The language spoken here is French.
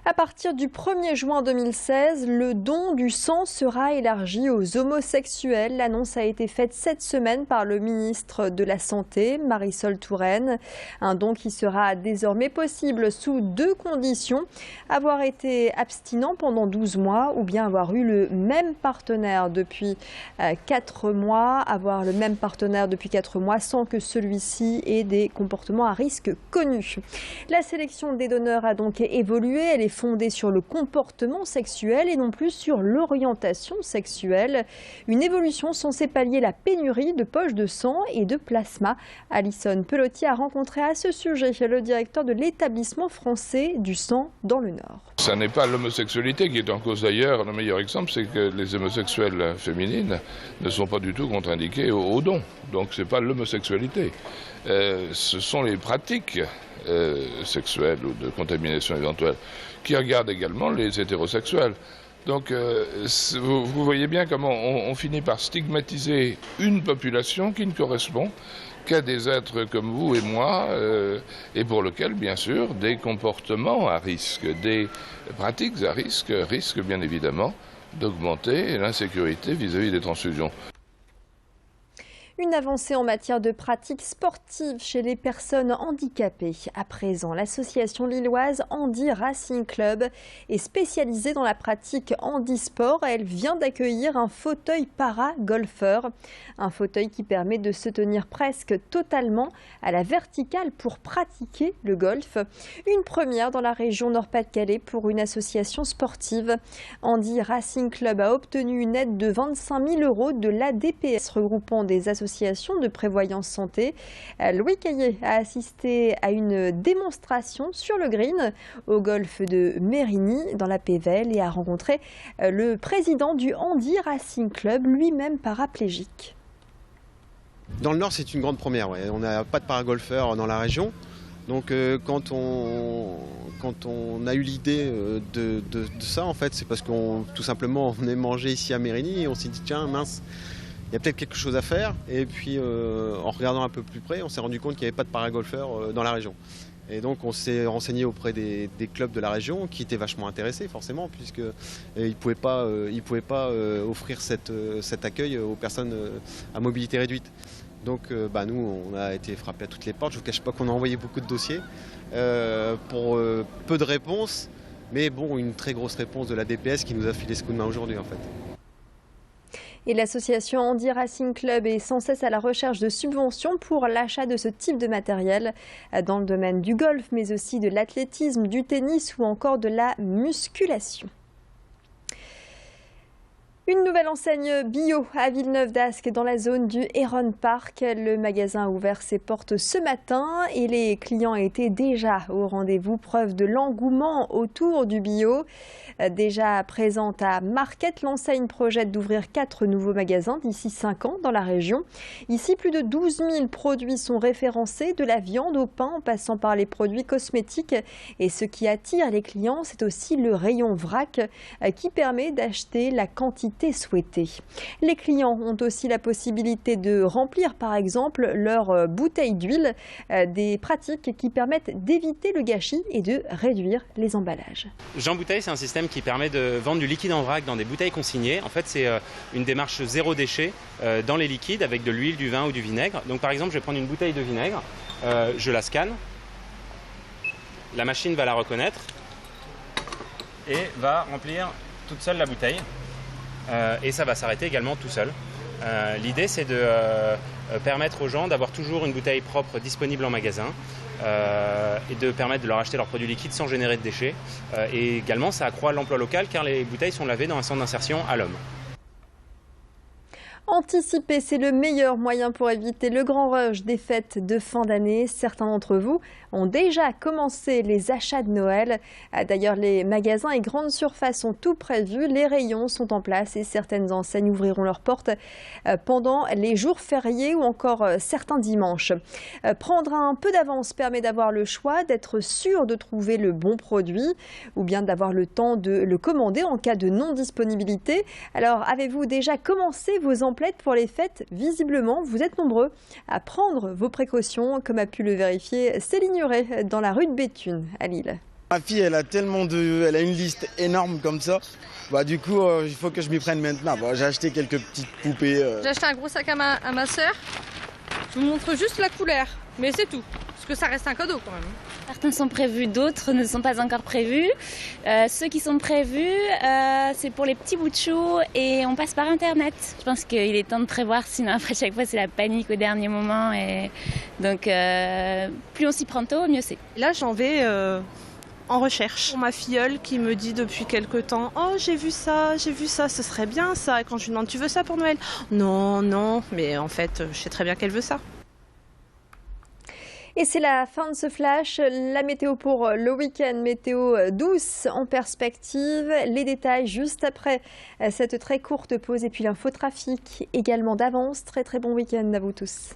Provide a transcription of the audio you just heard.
À partir du 1er juin 2016, le don du sang sera élargi aux homosexuels. L'annonce a été faite cette semaine par le ministre de la Santé, Marisol Touraine. Un don qui sera désormais possible sous 2 conditions. Avoir été abstinent pendant 12 mois ou bien avoir eu le même partenaire depuis 4 mois. Avoir le même partenaire depuis 4 mois sans que celui-ci ait des comportements à risque connus. La sélection des donneurs a donc évolué. Elle est fondée sur le comportement sexuel et non plus sur l'orientation sexuelle. Une évolution censée pallier la pénurie de poches de sang et de plasma. Alison Pelotti a rencontré à ce sujet le directeur de l'établissement français du sang dans le Nord. Ce n'est pas l'homosexualité qui est en cause d'ailleurs. Le meilleur exemple, c'est que les homosexuelles féminines ne sont pas du tout contre-indiquées au don. Donc ce n'est pas l'homosexualité. Ce sont les pratiques sexuelles ou de contamination éventuelle qui regardent également les hétérosexuels. Donc vous voyez bien comment on finit par stigmatiser une population qui ne correspond qu'à des êtres comme vous et moi, et pour lequel, bien sûr, des comportements à risque, des pratiques à risque risquent bien évidemment d'augmenter l'insécurité vis-à-vis des transfusions. Une avancée en matière de pratiques sportives chez les personnes handicapées. À présent, l'association lilloise Handi Racing Club est spécialisée dans la pratique handisport. Elle vient d'accueillir un fauteuil para-golfeur. Un fauteuil qui permet de se tenir presque totalement à la verticale pour pratiquer le golf. Une première dans la région Nord-Pas-de-Calais pour une association sportive. Handi Racing Club a obtenu une aide de 25 000 € de l'ADPS regroupant des associations de prévoyance santé. Louis Caillé a assisté à une démonstration sur le green au golf de Mérigny dans la Pévèle et a rencontré le président du Handi Racing Club, lui-même paraplégique. Dans le Nord, c'est une grande première. Ouais. On n'a pas de paragolfeurs dans la région. Donc quand on a eu l'idée de ça, en fait, c'est parce qu'on tout simplement on est mangé ici à Mérigny et on s'est dit tiens mince, il y a peut-être quelque chose à faire. Et puis en regardant un peu plus près, on s'est rendu compte qu'il n'y avait pas de paragolfeurs dans la région. Et donc on s'est renseigné auprès des clubs de la région qui étaient vachement intéressés forcément puisqu'ils ne pouvaient pas offrir cet accueil aux personnes à mobilité réduite. Donc nous on a été frappés à toutes les portes. Je ne vous cache pas qu'on a envoyé beaucoup de dossiers pour peu de réponses. Mais bon, une très grosse réponse de la DPS qui nous a filé ce coup de main aujourd'hui en fait. Et l'association Handi Racing Club est sans cesse à la recherche de subventions pour l'achat de ce type de matériel dans le domaine du golf, mais aussi de l'athlétisme, du tennis ou encore de la musculation. Une nouvelle enseigne bio à Villeneuve-d'Ascq dans la zone du Heron Park. Le magasin a ouvert ses portes ce matin et les clients étaient déjà au rendez-vous, preuve de l'engouement autour du bio. Déjà présente à Marquette, l'enseigne projette d'ouvrir 4 nouveaux magasins d'ici 5 ans dans la région. Ici, plus de 12 000 produits sont référencés, de la viande au pain en passant par les produits cosmétiques. Et ce qui attire les clients, c'est aussi le rayon vrac qui permet d'acheter la quantité souhaitée. Les clients ont aussi la possibilité de remplir par exemple leur bouteille d'huile, des pratiques qui permettent d'éviter le gâchis et de réduire les emballages. Jean Bouteille, c'est un système qui permet de vendre du liquide en vrac dans des bouteilles consignées. En fait, c'est une démarche zéro déchet dans les liquides avec de l'huile, du vin ou du vinaigre. Donc par exemple, je vais prendre une bouteille de vinaigre, je la scanne, la machine va la reconnaître et va remplir toute seule la bouteille. Et ça va s'arrêter également tout seul. L'idée, c'est de permettre aux gens d'avoir toujours une bouteille propre disponible en magasin et de permettre de leur acheter leurs produits liquides sans générer de déchets. Et également, ça accroît l'emploi local car les bouteilles sont lavées dans un centre d'insertion à l'homme. Anticiper, c'est le meilleur moyen pour éviter le grand rush des fêtes de fin d'année. Certains d'entre vous ont déjà commencé les achats de Noël. D'ailleurs, les magasins et grandes surfaces sont tout prévus. Les rayons sont en place et certaines enseignes ouvriront leurs portes pendant les jours fériés ou encore certains dimanches. Prendre un peu d'avance permet d'avoir le choix, d'être sûr de trouver le bon produit ou bien d'avoir le temps de le commander en cas de non-disponibilité. Alors, avez-vous déjà commencé vos emplettes pour les fêtes? Visiblement, vous êtes nombreux à prendre vos précautions, comme a pu le vérifier Céline Huret dans la rue de Béthune à Lille. Ma fille, elle a elle a une liste énorme comme ça. Bah du coup, il faut que je m'y prenne maintenant. Bon, j'ai acheté quelques petites poupées. J'ai acheté un gros sac à ma sœur. Je vous montre juste la couleur, mais c'est tout. Parce que ça reste un cadeau quand même. Certains sont prévus, d'autres ne sont pas encore prévus. Ceux qui sont prévus, c'est pour les petits bouts de chou et on passe par Internet. Je pense qu'il est temps de prévoir, sinon après chaque fois c'est la panique au dernier moment. Et donc plus on s'y prend tôt, mieux c'est. Là j'en vais en recherche. Pour ma filleule qui me dit depuis quelque temps « Oh j'ai vu ça, ce serait bien ça ». Et quand je lui demande « Tu veux ça pour Noël ?» Non, non, mais en fait je sais très bien qu'elle veut ça. Et c'est la fin de ce flash. La météo pour le week-end, météo douce en perspective. Les détails juste après cette très courte pause. Et puis l'infotrafic également d'avance. Très très bon week-end à vous tous.